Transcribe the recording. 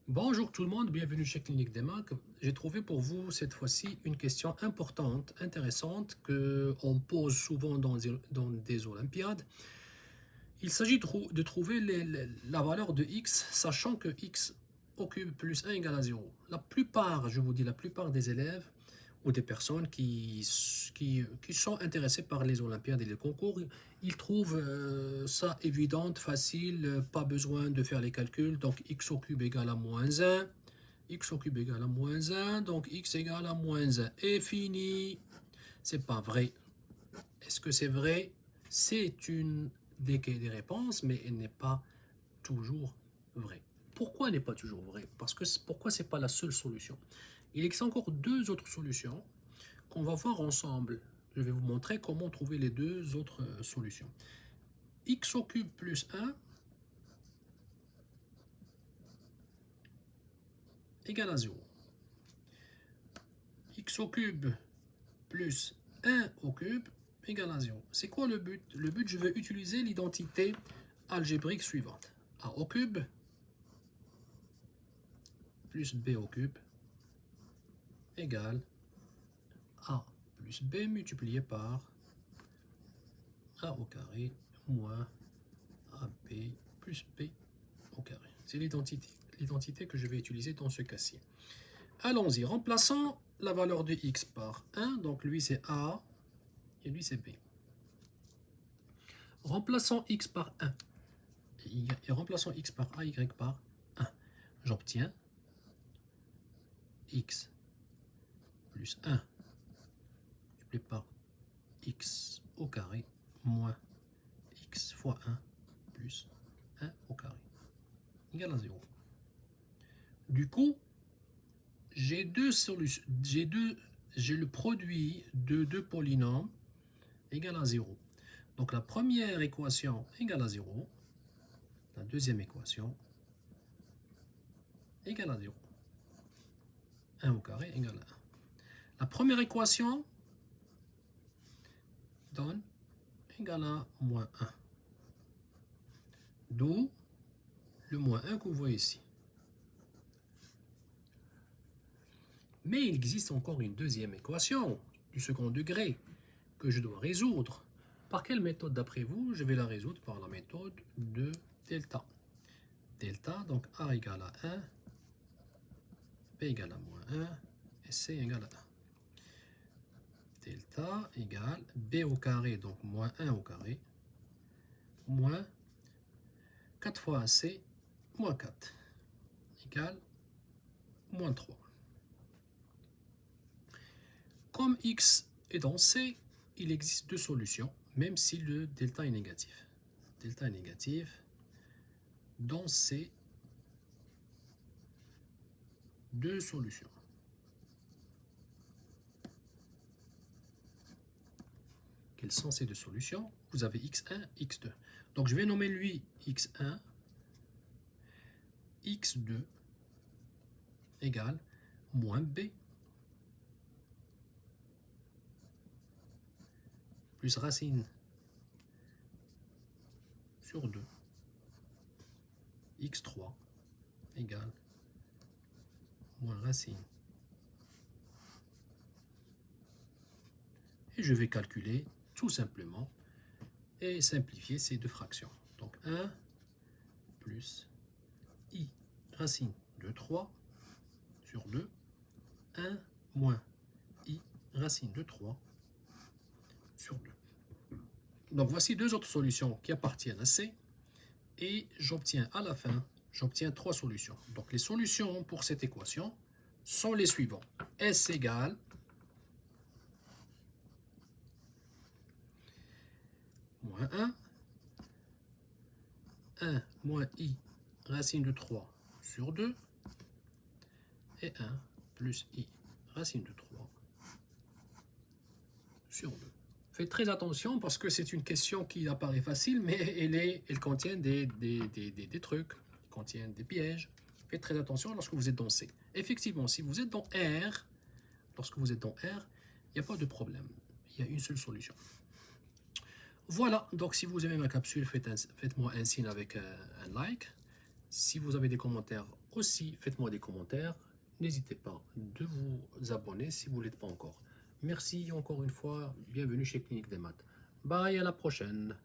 Bonjour tout le monde, bienvenue chez Clinique des Maths. J'ai trouvé pour vous cette fois-ci une question importante, intéressante, que on pose souvent dans des Olympiades. Il s'agit de trouver la valeur de x, sachant que x au cube plus 1 égale à 0. La plupart, je vous dis, la plupart des élèves ou des personnes qui sont intéressées par les Olympiades et les concours, ils trouvent ça évident, facile, pas besoin de faire les calculs. Donc x au cube égale à moins 1, x au cube égale à moins 1, donc x égale à moins 1. Et fini. C'est pas vrai. Est-ce que c'est vrai? C'est une des réponses, mais elle n'est pas toujours vraie. Pourquoi elle n'est pas toujours vraie? Parce que pourquoi c'est pas la seule solution? Il existe encore deux autres solutions qu'on va voir ensemble. Je vais vous montrer comment trouver les deux autres solutions. X au cube plus 1 égale à 0. X au cube plus 1 au cube égale à 0. C'est quoi le but? Le but, je vais utiliser l'identité algébrique suivante. A au cube plus B au cube égale A plus B multiplié par A au carré moins AB plus B au carré. C'est l'identité que je vais utiliser dans ce cas-ci. Allons-y, remplaçons la valeur de x par 1, donc lui c'est A et lui c'est B. Remplaçons x par 1 et remplaçons x par A, y par 1. J'obtiens x plus 1 multiplié par x au carré moins x fois 1 plus 1 au carré égale à 0. Du coup, j'ai deux solutions, j'ai le produit de deux polynômes égal à 0. Donc la première équation égale à 0, la deuxième équation égale à 0. 1 au carré égale à 1. La première équation donne égal à moins 1. D'où le moins 1 que vous voyez ici. Mais il existe encore une deuxième équation du second degré que je dois résoudre. Par quelle méthode d'après vous? Je vais la résoudre par la méthode de delta. Delta, donc A égale à 1, B égale à moins 1 et C égale à 1. Delta égale B au carré, donc moins 1 au carré, moins 4 fois C, moins 4, égale moins 3. Comme x est dans C, il existe deux solutions, même si le delta est négatif. Delta est négatif. Dans C, deux solutions. Quelles sont ces deux solutions? Vous avez x1, x2. Donc je vais nommer lui x1, x2 égale moins b plus racine sur 2, x3 égale moins racine. Et je vais calculer tout simplement et simplifier ces deux fractions. Donc 1 plus i racine de 3 sur 2, 1 moins i racine de 3 sur 2. Donc voici deux autres solutions qui appartiennent à C et j'obtiens à la fin, j'obtiens trois solutions. Donc les solutions pour cette équation sont les suivantes. S égale moins 1 moins i racine de 3 sur 2 et 1 plus i racine de 3 sur 2. Faites très attention parce que c'est une question qui apparaît facile, mais elle contient des trucs, elle contient des pièges. Faites très attention lorsque vous êtes dans C. Effectivement, si vous êtes dans R, lorsque vous êtes dans R, il n'y a pas de problème. Il y a une seule solution. Voilà, donc si vous aimez ma capsule, faites-moi un signe avec un like. Si vous avez des commentaires aussi, faites-moi des commentaires. N'hésitez pas de vous abonner si vous ne l'êtes pas encore. Merci encore une fois. Bienvenue chez Clinique des Maths. Bye, à la prochaine.